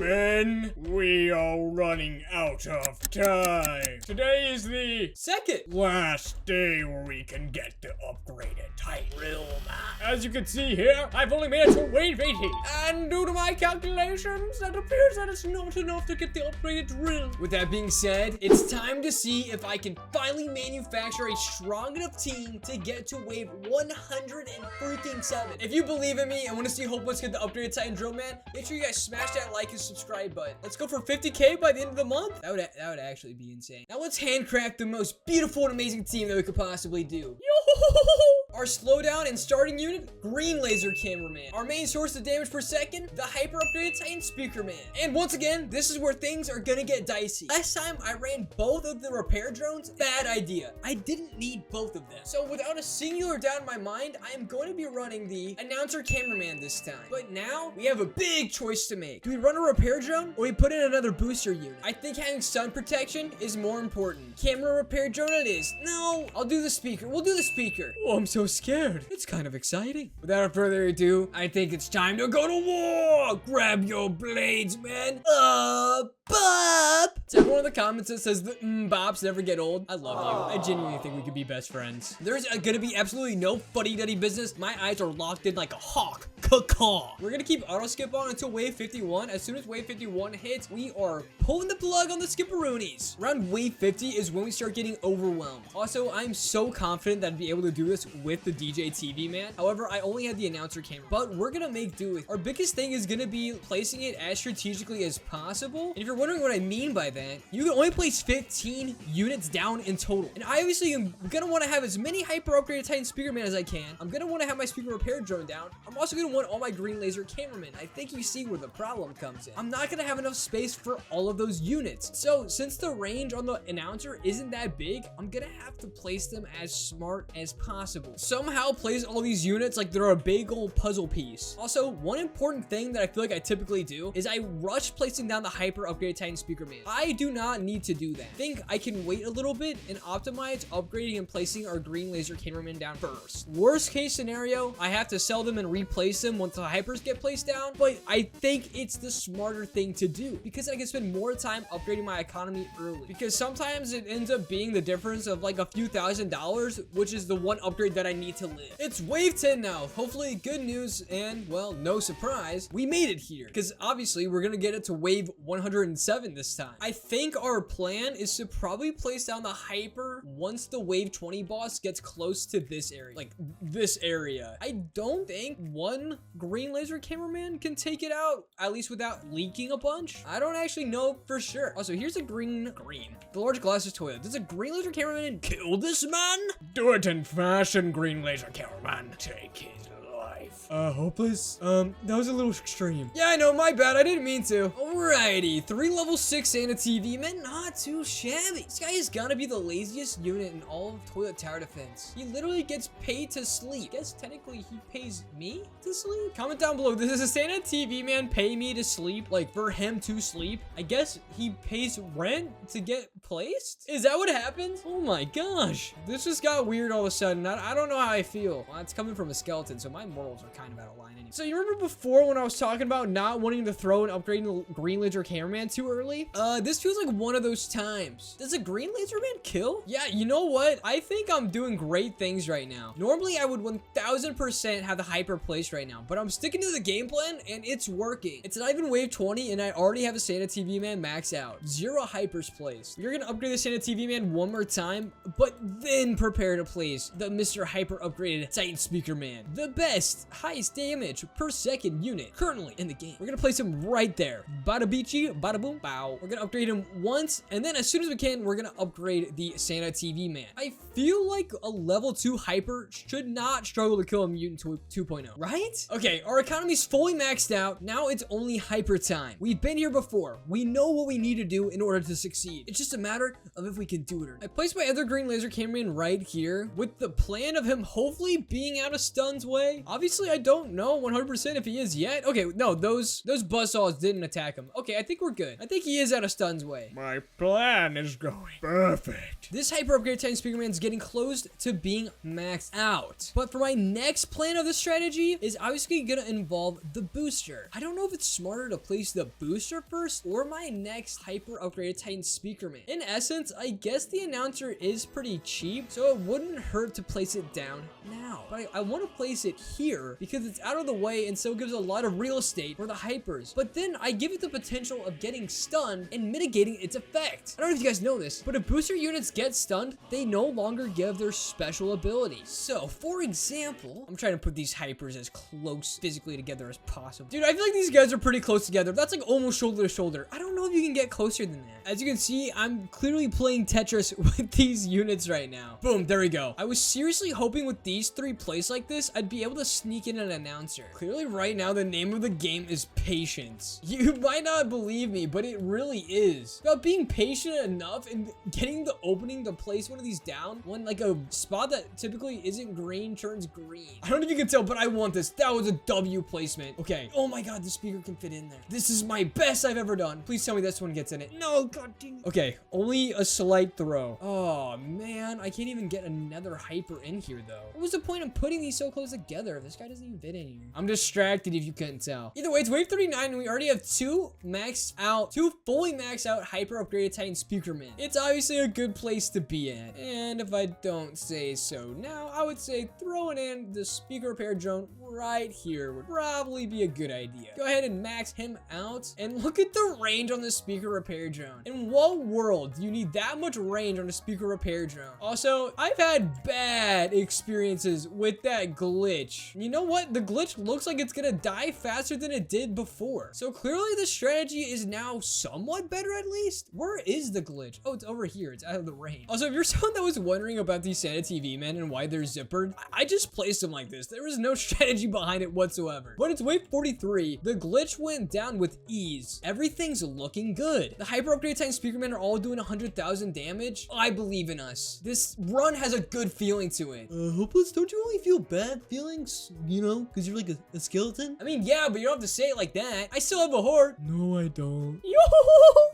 gentlemen, we are running out of time. Today is the second last day where we can get the upgraded Titan Drillman. As you can see here, I've only made it to wave 80. And due to my calculations, it appears that it's not enough to get the upgraded drill. With that being said, it's time to see if I can finally manufacture a strong enough team to get to wave 107. If you believe in me and want to see Hoplas get the upgraded Titan Drillman, make sure you guys smash that like and subscribe button. Let's go for 50K by the end of the month. That would actually be insane. Now let's handcraft the most beautiful and amazing team that we could possibly do. Our slowdown and starting unit, green laser cameraman. Our main source of damage per second, the hyper upgraded Titan speaker man. And once again, this is where things are gonna get dicey. Last time I ran both of the repair drones, bad idea. I didn't need both of them. So without a singular doubt in my mind, I am going to be running the announcer cameraman this time. But now we have a big choice to make. Do we run a repair drone or we put in another booster unit? I think having sun protection is more important. Camera repair drone it is. No, I'll do the speaker. We'll do the speaker. Oh, I'm so scared. It's kind of exciting. Without further ado, I think it's time to go to war. Grab your blades, man. Bop. To everyone in the comments that says the bops never get old, I love you. I genuinely think we could be best friends. There's gonna be absolutely no fuddy-duddy business. My eyes are locked in like a hawk. Caw. We're gonna keep auto skip on until wave 51. As soon as wave 51 hits, we are pulling the plug on the skipperoonies. Around wave 50 is when we start getting overwhelmed. Also, I'm so confident that I'd be able to do this with the DJ TV man. However, I only have the announcer camera, but we're gonna make do with it. Our biggest thing is gonna be placing it as strategically as possible. And if you're wondering what I mean by that, you can only place 15 units down in total. And I obviously am gonna want to have as many hyper upgraded Titan speaker man as I can. I'm gonna want to have my speaker repair drone down. I'm also gonna want all my green laser cameramen. I think you see where the problem comes in. I'm not gonna have enough space for all of those units. So since the range on the announcer isn't that big, I'm gonna have to place them as smart as possible. Somehow place all these units like they're a big old puzzle piece. Also, one important thing that I feel like I typically do is I rush placing down the hyper upgraded Titan speaker man. I do not need to do that. I think I can wait a little bit and optimize upgrading and placing our green laser cameraman down first. Worst case scenario, I have to sell them and replace them once the hypers get placed down, but I think it's the smarter thing to do because I can spend more time upgrading my economy early, because sometimes it ends up being the difference of like a few $1,000s, which is the one upgrade that I need to live. It's wave 10 now. Hopefully good news, and well, no surprise, we made it here because obviously we're gonna get it to wave 107 this time. I think our plan is to probably place down the hyper once the wave 20 boss gets close to this area, like this area. I don't think one green laser cameraman can take it out, at least without leaking a bunch. I don't actually know for sure. Also, here's a green. The large glasses toilet. Does a green laser cameraman kill this man? Do it in fashion, green laser cameraman. Take his life. Hopeless? That was a little extreme. Yeah, I know, my bad. I didn't mean to. Alrighty, 3 level 6 Santa TV men, not too shabby. This guy is gonna be the laziest unit in all of toilet tower defense. He literally gets paid to sleep. I guess technically he pays me to sleep? Comment down below, does a Santa TV man pay me to sleep? Like for him to sleep? I guess he pays rent to get placed? Is that what happens? Oh my gosh. This just got weird all of a sudden. I don't know how I feel. Well, it's coming from a skeleton, so my morals are kind of out of line anyway. So you remember before when I was talking about not wanting to throw and upgrading the green laser cameraman too early? This feels like one of those times. Does a green laser man kill? Yeah, you know what? I think I'm doing great things right now. Normally I would 1000% have the hyper placed right now, but I'm sticking to the game plan and it's working. It's not even wave 20 and I already have a Santa TV man max out. 0 hypers placed. You're gonna upgrade the Santa TV man one more time, but then prepare to place the Mr. Hyper upgraded Titan speaker man. The best, highest damage per second unit currently in the game. We're gonna place him right there. Bada beachy, bada boom, bow. We're gonna upgrade him once, and then as soon as we can, we're gonna upgrade the Santa TV man. I feel like a level 2 hyper should not struggle to kill a mutant 2.0, right? Okay, our economy's fully maxed out. Now it's only hyper time. We've been here before. We know what we need to do in order to succeed. It's just a matter of if we can do it or not. I placed my other green laser cameraman right here with the plan of him hopefully being out of stun's way. Obviously, honestly, I don't know 100% if he is yet. Okay, no, those buzzsaws didn't attack him. Okay, I think we're good. I think he is out of Stun's way. My plan is going perfect. This hyper upgraded Titan Speaker Man is getting close to being maxed out. But for my next plan of the strategy is obviously gonna involve the booster. I don't know if it's smarter to place the booster first or my next hyper upgraded Titan Speaker Man. In essence, I guess the announcer is pretty cheap, so it wouldn't hurt to place it down now. But I want to place it here because it's out of the way and so it gives a lot of real estate for the hypers. But then I give it the potential of getting stunned and mitigating its effect. I don't know if you guys know this, but if booster units get stunned, they no longer give their special abilities. So, for example, I'm trying to put these hypers as close physically together as possible. Dude, I feel like these guys are pretty close together. That's like almost shoulder to shoulder. I don't know if you can get closer than that. As you can see, I'm clearly playing Tetris with these units right now. Boom, there we go. I was seriously hoping with these three placed like this, I'd be able to sneak in an announcer. Clearly right now, the name of the game is patience. You might not believe me, but it really is. About being patient enough and getting the opening to place one of these down when like a spot that typically isn't green turns green. I don't know if you can tell, but I want this. That was a W placement. Okay. Oh my God, the speaker can fit in there. This is my best I've ever done. Please tell me this one gets in it. No, God dang it. Okay, only a slight throw. Oh man, I can't even get another hyper in here though. What was the point of putting these so close together if this guy doesn't even fit in here? I'm distracted if you couldn't tell. Either way, it's wave 39 and we already have two fully maxed out hyper upgraded Titan Speaker Man. It's obviously a good place to be at. And if I don't say so now, I would say throwing in the speaker repair drone right here would probably be a good idea. Go ahead and max him out and look at the range on the speaker repair drone. In what world do you need that much range on a speaker repair drone? Also, I've had bad experiences with that glitch. You know what? The glitch looks like it's gonna die faster than it did before. So clearly the strategy is now somewhat better at least. Where is the glitch? Oh, it's over here. It's out of the range. Also, if you're someone that was wondering about these Santa TV men and why they're zippered, I just placed them like this. There was no strategy behind it whatsoever. But it's wave 43. The glitch went down with ease. Everything's looking good. The hyper upgraded Titan Speaker Men are all doing 100,000 damage. I believe in us. This run has a good feeling to it. Hopeless, don't you only feel bad feelings, you know, because you're like a skeleton? I mean, yeah, but you don't have to say it like that. I still have a heart. No, I don't. Yo!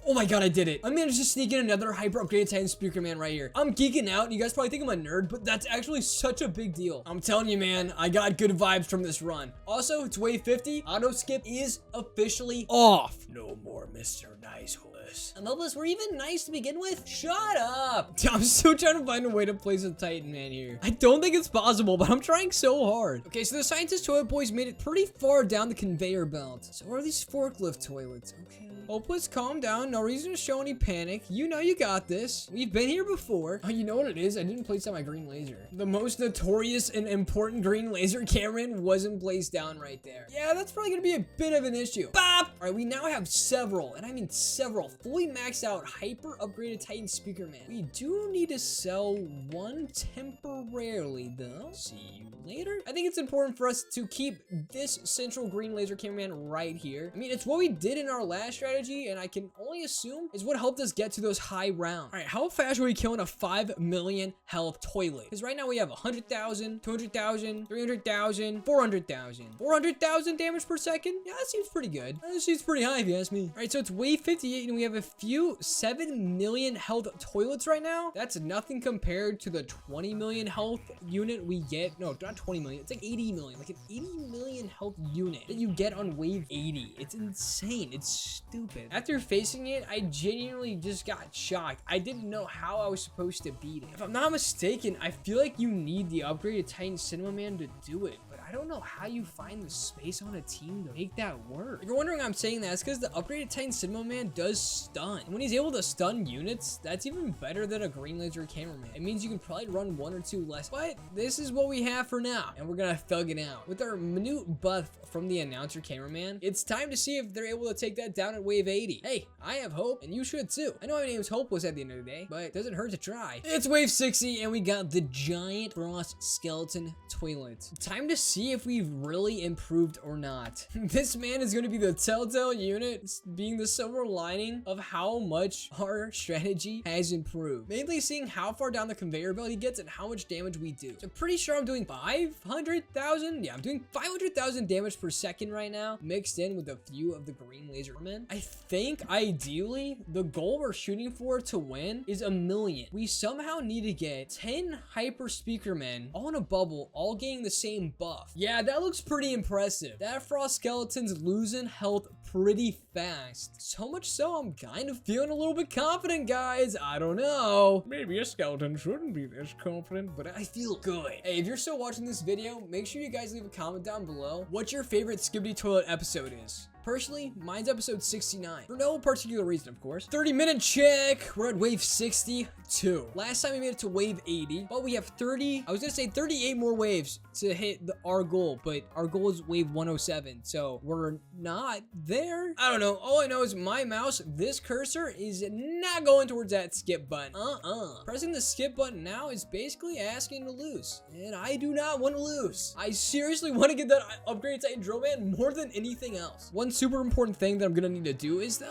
Oh my God, I did it. I managed to sneak in another hyper upgraded Titan Speaker Man right here. I'm geeking out. You guys probably think I'm a nerd, but that's actually such a big deal. I'm telling you, man, I got good vibes from this run. Also, it's wave 50. Auto skip is officially off. No more Mr. Nice Horse. And Hoplas, we're even nice to begin with? Shut up. I'm still trying to find a way to place a Titan Man here. I don't think it's possible, but I'm trying so hard. Okay, so the scientist toilet boys made it pretty far down the conveyor belt. So where are these forklift toilets? Okay. Hopeless, calm down. No reason to show any panic. You know you got this. We've been here before. Oh, you know what it is? I didn't place down my green laser. The most notorious and important green laser Cameron wasn't placed down right there. Yeah, that's probably gonna be a bit of an issue. Bop! All right, we now have several, and I mean several, fully maxed out hyper upgraded Titan Speaker Man. We do need to sell one temporarily though. See you later. I think it's important for us to keep this central green laser cameraman right here. I mean, it's what we did in our last strategy, and I can only assume is what helped us get to those high rounds. All right, how fast are we killing a 5 million health toilet? Because right now we have 100,000, 200,000, 300,000, 400,000. 400,000 damage per second? Yeah, that seems pretty good. That seems pretty high if you ask me. All right, so it's wave 58, and we have a few 7 million health toilets right now. That's nothing compared to the 20 million health unit we get. No, not 20 million. It's like 80 million. Like an 80 million health unit that you get on wave 80. It's insane. It's stupid. After facing it, I genuinely just got shocked. I didn't know how I was supposed to beat it. If I'm not mistaken, I feel like you need the upgraded Titan Cinema Man to do it. I don't know how you find the space on a team to make that work. If you're wondering why I'm saying that, it's because the upgraded Titan Cinema Man does stun. And when he's able to stun units, that's even better than a green laser cameraman. It means you can probably run 1 or 2 less. But this is what we have for now, and we're gonna thug it out. With our minute buff from the announcer cameraman, it's time to see if they're able to take that down at wave 80. Hey, I have hope, and you should too. I know my name's Hopeless at the end of the day, but it doesn't hurt to try. It's wave 60, and we got the giant frost skeleton toilet. Time to see see if we've really improved or not. This man is going to be the telltale unit, being the silver lining of how much our strategy has improved. Mainly seeing how far down the conveyor belt he gets and how much damage we do. So I'm pretty sure I'm doing 500,000. Yeah, I'm doing 500,000 damage per second right now, mixed in with a few of the green laser men. I think ideally the goal we're shooting for to win is 1,000,000. We somehow need to get 10 hyper speaker men all in a bubble, all getting the same buff. Yeah, that looks pretty impressive. That frost skeleton's losing health pretty fast. So much so, I'm kind of feeling a little bit confident, guys. I don't know. Maybe a skeleton shouldn't be this confident, but I feel good. Hey, if you're still watching this video, make sure you guys leave a comment down below what your favorite Skibbity Toilet episode is. Personally, mine's episode 69. For no particular reason, of course. 30-minute check. We're at wave 62. Last time we made it to wave 80, but we have 38 more waves to hit our goal, but our goal is wave 107, so we're not there. I don't know. All I know is my mouse, this cursor, is not going towards that skip button. Pressing the skip button now is basically asking to lose, and I do not want to lose. I seriously want to get that upgraded Titan Drillman more than anything else. One super important thing that I'm gonna need to do is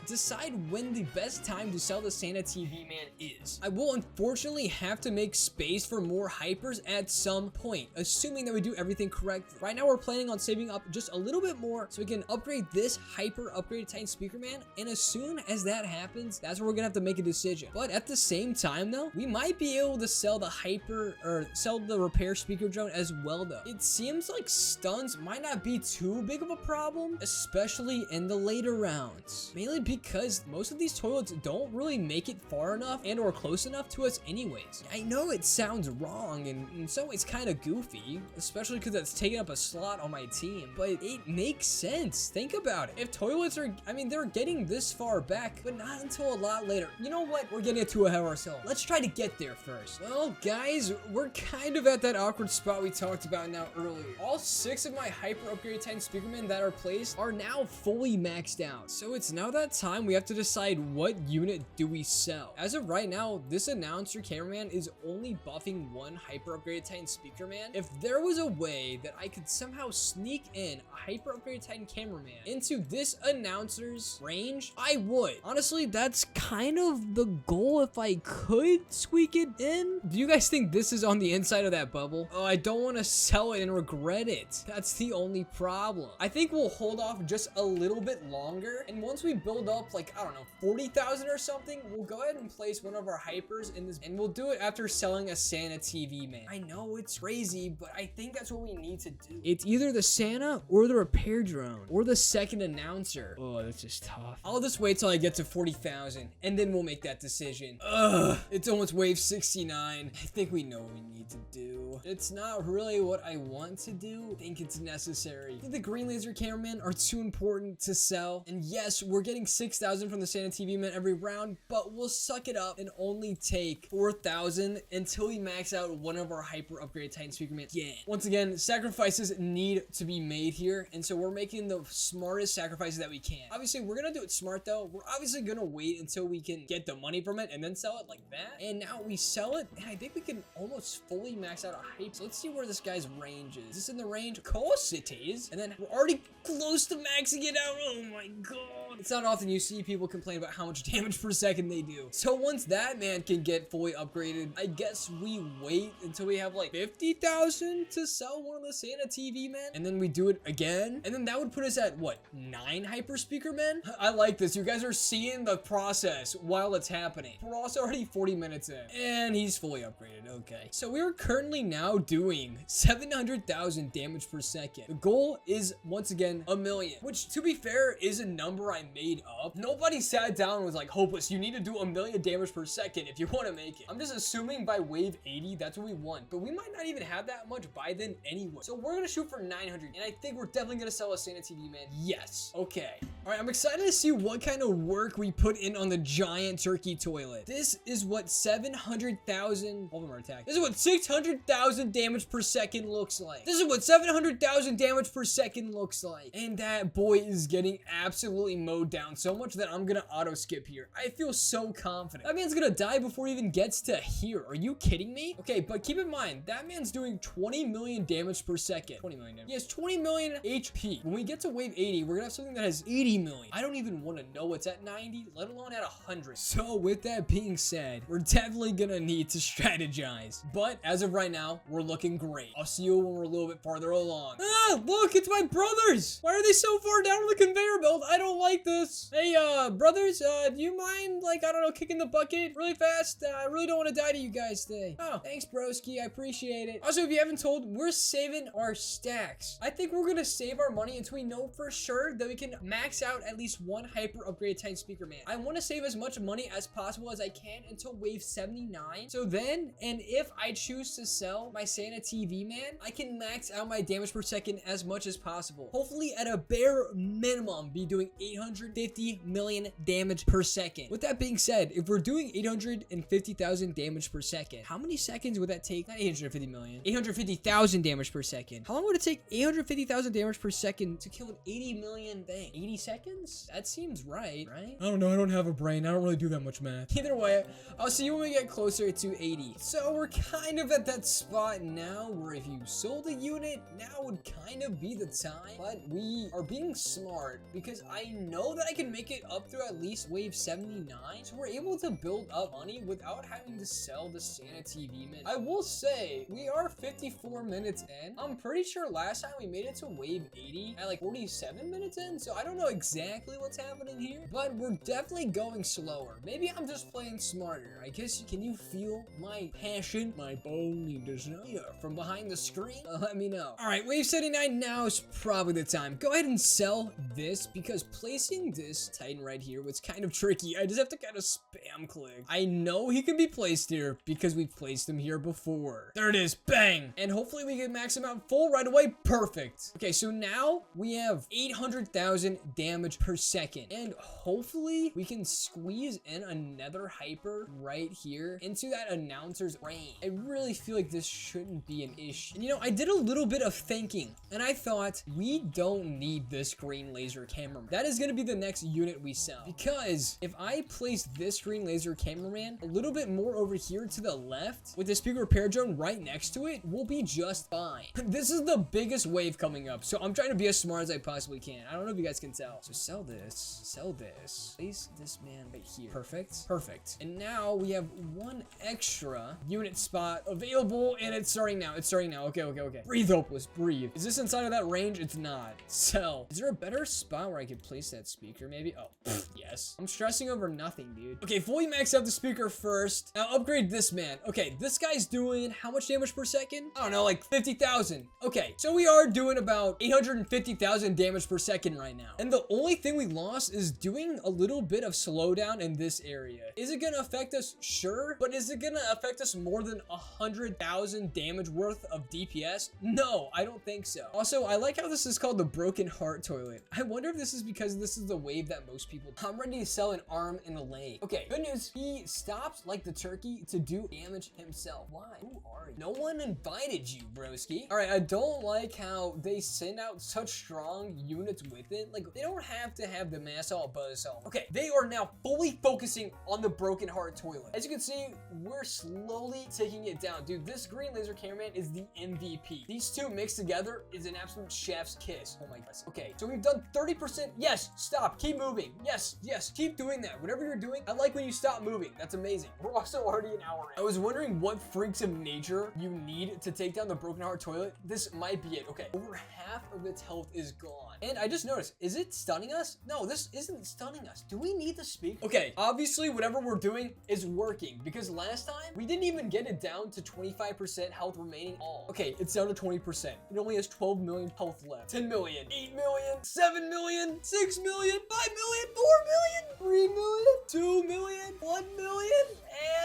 decide when the best time to sell the Santa TV man is. I will unfortunately have to make space for more hypers at some point, assuming that we do everything correctly. Right now we're planning on saving up just a little bit more so we can upgrade this hyper upgraded Titan speaker man, and as soon as that happens, that's where we're gonna have to make a decision. But at the same time though, we might be able to sell the hyper or sell the repair speaker drone as well though. It seems like stuns might not be too big of a problem, especially in the later rounds, mainly because most of these toilets don't really make it far enough and or close enough to us anyways. I know it sounds wrong and in some ways kind of goofy, especially because that's taking up a slot on my team, but it makes sense. Think about it. If toilets are, they're getting this far back, but not until a lot later. You know what? We're getting too ahead of ourselves. Let's try to get there first. Well, guys, we're kind of at that awkward spot we talked about now earlier. All 6 of my hyper upgraded Titan speakermen that are placed are now fully maxed out. So it's now that time we have to decide what unit do we sell. As of right now, this announcer cameraman is only buffing 1 hyper upgraded Titan speaker man. If there was a way that I could somehow sneak in a hyper upgraded Titan cameraman into this announcer's range, I would. Honestly, that's kind of the goal if I could squeak it in. Do you guys think this is on the inside of that bubble? Oh, I don't want to sell it and regret it. That's the only problem. I think we'll hold off just a little bit longer, and once we build up like, I don't know, 40,000 or something, we'll go ahead and place one of our hypers in this, and we'll do it after selling a Santa TV man. I know it's crazy, but I think that's what we need to do. It's either the Santa or the repair drone or the second announcer. Oh, that's just tough. I'll just wait till I get to 40,000 and then we'll make that decision. Ugh, it's almost wave 69. I think we know what we need to do. It's not really what I want to do. I think it's necessary. I think the green laser cameramen are too important to sell. And yes, we're getting 6,000 from the Santa TV man every round, but we'll suck it up and only take 4,000 until we max out one of our hyper upgraded Titan speaker man again. Once again, sacrifices need to be made here, and so we're making the smartest sacrifices that we can. Obviously, we're gonna do it smart though. We're obviously gonna wait until we can get the money from it and then sell it like that. And now we sell it, and I think we can almost fully max out a hype. So let's see where this guy's range is. Is this in the range? Of course it is. And then we're already close to maxing it out. Oh my god. It's not often you see people complain about how much damage per second they do. So once that man can get fully upgraded, I guess we wait until we have like 50,000 to sell one of the Santa TV men, and then we do it again, and then that would put us at what, 9 hyper speaker men? I like this. You guys are seeing the process while it's happening. We're also already 40 minutes in, and he's fully upgraded. Okay, so we're currently now doing 700,000 damage per second. The goal is once again 1,000,000, which to be fair is a number I made up. Nobody sat down and was like, Hoplas, you need to do 1,000,000 damage per second if you want to make it. I'm just assuming by wave 80 that's what we want, but we might not even have that much by then anyway. So we're gonna shoot for 900, and I think we're definitely gonna sell a Santa TV man. Yes. Okay. All right, I'm excited to see what kind of work we put in on the giant turkey toilet. This is what 700,000 hold on, our attack. This is what 600,000 damage per second looks like. This is what 700,000 damage per second looks like, and that boy is getting absolutely slowed down so much that I'm gonna auto skip here. I feel so confident. That man's gonna die before he even gets to here. Are you kidding me? Okay, but keep in mind, that man's doing 20 million damage per second. 20 million damage. He has 20 million HP. When we get to wave 80, we're gonna have something that has 80 million. I don't even want to know what's at 90, let alone at 100. So with that being said, we're definitely gonna need to strategize. But as of right now, we're looking great. I'll see you when we're a little bit farther along. Ah, look, it's my brothers. Why are they so far down on the conveyor belt? I don't like this. Hey, brothers, do you mind, like, I don't know, kicking the bucket really fast? I really don't want to die to you guys today. Oh, thanks, broski. I appreciate it. Also, if you haven't told, we're saving our stacks. I think we're gonna save our money until we know for sure that we can max out at least one hyper upgraded Titan speaker man. I want to save as much money as possible as I can until wave 79. So then, and if I choose to sell my Santa TV man, I can max out my damage per second as much as possible. Hopefully at a bare minimum be doing 850 million damage per second. With that being said, if we're doing 850,000 damage per second, how many seconds would that take? Not 850 million, 850,000 damage per second. How long would it take 850,000 damage per second to kill an 80 million thing? 80 seconds? That seems right? I don't know. I don't have a brain. I don't really do that much math. Either way, I'll see you when we get closer to 80. So we're kind of at that spot now where if you sold a unit, now would kind of be the time. But we are being smart because I know that I can make it up through at least wave 79. So we're able to build up money without having to sell the Santa TV man. I will say we are 54 minutes in. I'm pretty sure last time we made it to wave 80 at like 47 minutes in. So I don't know exactly what's happening here, but we're definitely going slower. Maybe I'm just playing smarter. I guess, can you feel my passion, my bony desire from behind the screen? Let me know. All right, wave 79 now is probably the time. Go ahead and sell this because placing this Titan right here was kind of tricky. I just have to kind of spam click. I know he can be placed here because we've placed him here before. There it is, bang. And hopefully we can max him out full right away. Perfect. Okay, so now we have 800,000 damage per second. And hopefully we can squeeze in another hyper right here into that announcer's range. I really feel like this shouldn't be an issue. And you know, I did a little bit of thinking and I thought we don't need this green laser cameraman. That is going to be the next unit we sell because if I place this green laser cameraman a little bit more over here to the left with the speaker repair drone right next to it, we'll be just fine. This is the biggest wave coming up, so I'm trying to be as smart as I possibly can. I don't know if you guys can tell. So sell this, place this man right here. Perfect. And now we have one extra unit spot available and it's starting now. Okay. Breathe, Hoplas, breathe. Is this inside of that range? It's not. Sell. Is there a better spot where I could place that speaker maybe? Oh, yes. I'm stressing over nothing, dude. Okay, fully max out the speaker first. Now upgrade this man. Okay, this guy's doing how much damage per second? I don't know, like 50,000. Okay, so we are doing about 850,000 damage per second right now. And the only thing we lost is doing a little bit of slowdown in this area. Is it gonna affect us? Sure. But is it gonna affect us more than 100,000 damage worth of DPS? No, I don't think so. Also, I like how this is called the broken heart toilet. I wonder if this is because this is the wave that most people do. I'm ready to sell an arm and a leg. Okay, good news. He stopped like the turkey to do damage himself. Why? Who are you? No one invited you, broski. All right, I don't like how they send out such strong units with it. Like, they don't have to have the mass all buzzsaw. Okay, they are now fully focusing on the broken heart toilet. As you can see, we're slowly taking it down. Dude, this green laser cameraman is the MVP. These two mixed together is an absolute chef's kiss. Oh my gosh. Okay, so we've done 30%. Yes, stop. Keep moving. Yes, keep doing that. Whatever you're doing, I like when you stop moving. That's amazing. We're also already an hour in. I was wondering what freaks of nature you need to take down the broken heart toilet. This might be it. Okay, over half of its health is gone. And I just noticed, is it stunning us? No, this isn't stunning us. Do we need to speak? Okay, obviously whatever we're doing is working because last time we didn't even get it down to 25% health remaining all. Okay, it's down to 20%. It only has 12 million health left. 10 million, 8 million, 7 million, 6 million, 5 million, 4 million, 3 million, 2 million, 1 million,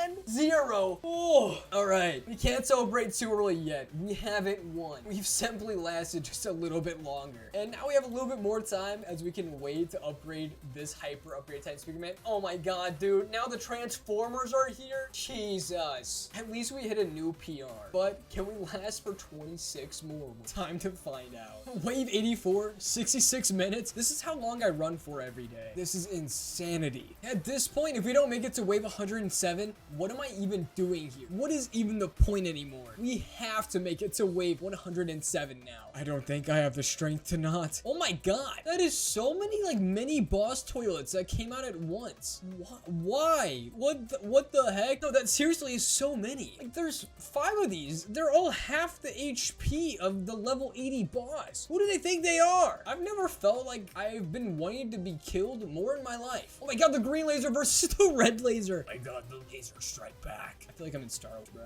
and 0. Oh, all All right, we can't celebrate too early yet. We haven't won. We've simply lasted just a little bit longer. And now we have a little bit more time as we can wait to upgrade this hyper upgrade Titan Speaker Man. Oh my god, dude. Now the Transformers are here? Jesus. At least we hit a new PR. But can we last for 26 more? Time to find out. Wave 84, 66 minutes. This is how long I run for every day. This is insanity. At this point, if we don't make it to wave 107, what am I even doing here? What is even the point anymore? We have to make it to wave 107 now. I don't think I have the strength to not. Oh my god. That is so many like mini boss toilets that came out at once. Why? What the heck? No, that seriously is so many. Like there's 5 of these. They're all half the HP of the level 80 boss. Who do they think they are? I've never felt like I've been wanting to be killed more in my life. Oh my god, the green laser versus the red laser. My god, the laser strike back. I feel like I'm in Star Wars, bro.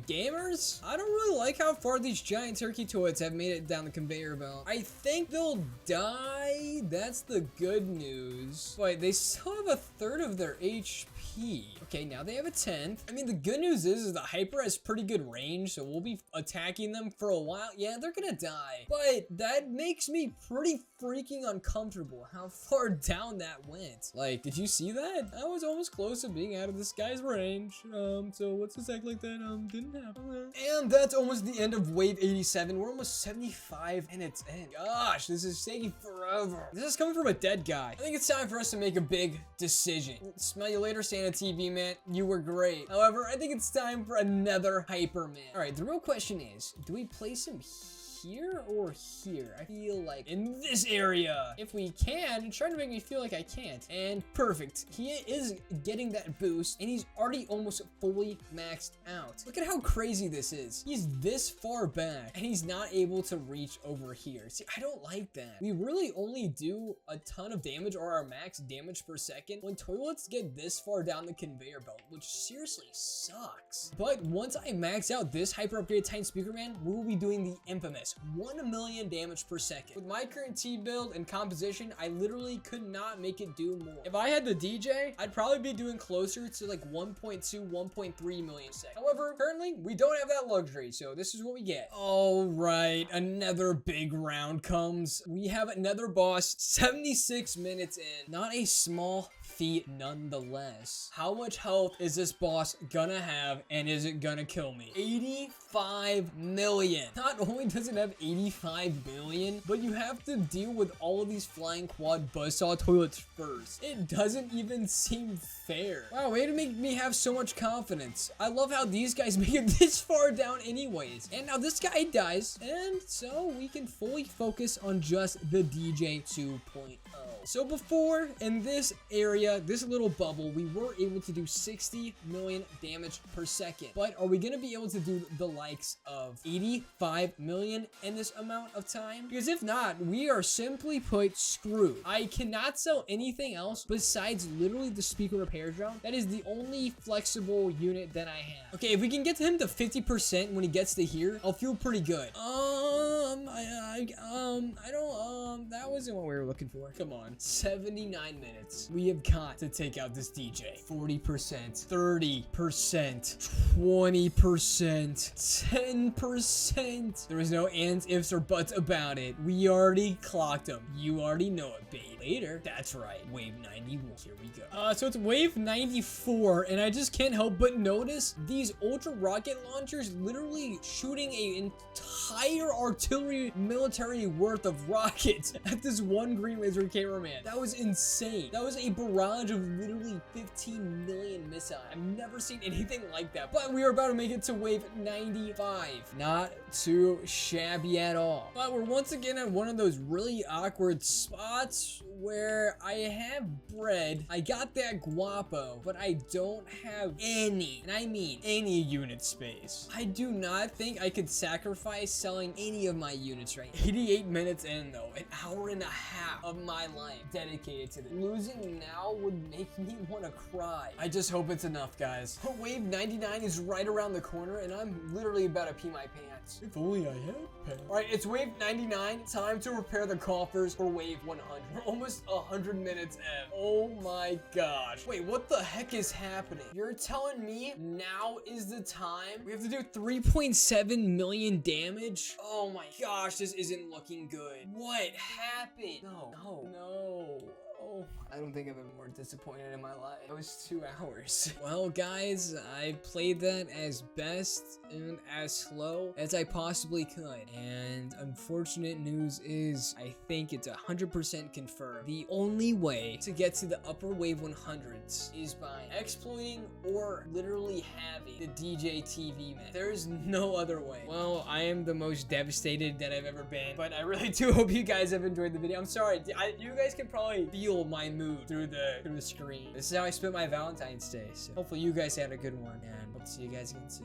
Gamers? I don't really like how far these giant turkey toilets have made it down the conveyor belt. I think they'll die. That's the good news. But they still have a third of their HP. Okay, now they have a 10th. I mean, the good news is the hyper has pretty good range, so we'll be attacking them for a while. Yeah, they're gonna die. But that makes me pretty freaking uncomfortable how far down that went. Like, did you see that? I was almost close to being out of this guy's range. So what's this act like that didn't happen. And that's almost the end of wave 87. We're almost 75 minutes in. Gosh, this is taking forever. This is coming from a dead guy. I think it's time for us to make a big decision. Smell you later, Santa TV man. You were great. However, I think it's time for another hyper man. All right, the real question is, do we place him here or here? I feel like in this area. If we can, it's trying to make me feel like I can't. And perfect. He is getting that boost and he's already almost fully maxed out. Look at how crazy this is. He's this far back and he's not able to reach over here. See, I don't like that. We really only do a ton of damage or our max damage per second when toilets get this far down the conveyor belt, which seriously sucks. But once I max out this hyper upgraded Titan Speaker Man, we will be doing the infamous 1 million damage per second. With my current T build and composition, I literally could not make it do more. If I had the DJ, I'd probably be doing closer to like 1.2, 1.3 million a second. However, currently, we don't have that luxury, so this is what we get. All right, another big round comes. We have another boss, 76 minutes in. Not a small feat nonetheless. How much health is this boss gonna have and is it gonna kill me? 85 million. Not only does it have 85 million, but you have to deal with all of these flying quad buzzsaw toilets first. It doesn't even seem fair. Wow, way to make me have so much confidence. I love how these guys make it this far down anyways. And now this guy dies, and so we can fully focus on just the DJ 2.0. So before, in this area, this little bubble, we were able to do 60 million damage per second. But are we going to be able to do the likes of 85 million in this amount of time? Because if not, we are simply put screwed. I cannot sell anything else besides literally the speaker repair drone. That is the only flexible unit that I have. Okay, if we can get him to 50% when he gets to here, I'll feel pretty good. That wasn't what we were looking for. Come on. 79 minutes. We have got to take out this DJ. 40%, 30%, 20%, 10%. There was no ands, ifs, or buts about it. We already clocked him. You already know it, babe. Later. That's right. Wave 91. Here we go. So it's wave 94, and I just can't help but notice these ultra rocket launchers literally shooting an entire artillery military worth of rockets at this one green laser cameraman. That was insane. That was a barrage of literally 15 million missiles. I've never seen anything like that. But we are about to make it to wave 95. Not too shabby at all. But we're once again at one of those really awkward spots where I have bread, I got that guapo, but I don't have any, and I mean any unit space. I do not think I could sacrifice selling any of my units right now. 88 minutes in though, an hour and a half of my life dedicated to this. Losing now would make me want to cry. I just hope it's enough, guys. Wave 99 is right around the corner, and I'm literally about to pee my pants. If only I had pants. All right, it's wave 99. Time to repair the coffers for wave 100. We're almost almost 100 minutes in. Oh my gosh. Wait, what the heck is happening? You're telling me now is the time? We have to do 3.7 million damage? Oh my gosh, this isn't looking good. What happened? No. Oh, I don't think I've been more disappointed in my life. It was 2 hours. Well, guys, I played that as best and as slow as I possibly could. And unfortunate news is, I think it's 100% confirmed. The only way to get to the upper wave 100s is by exploiting or literally having the DJ TV man. There is no other way. Well, I am the most devastated that I've ever been, but I really do hope you guys have enjoyed the video. I'm sorry, you guys can probably feel my mood through the screen. This is how I spent my Valentine's Day, so hopefully you guys had a good one, and hope to see you guys again soon.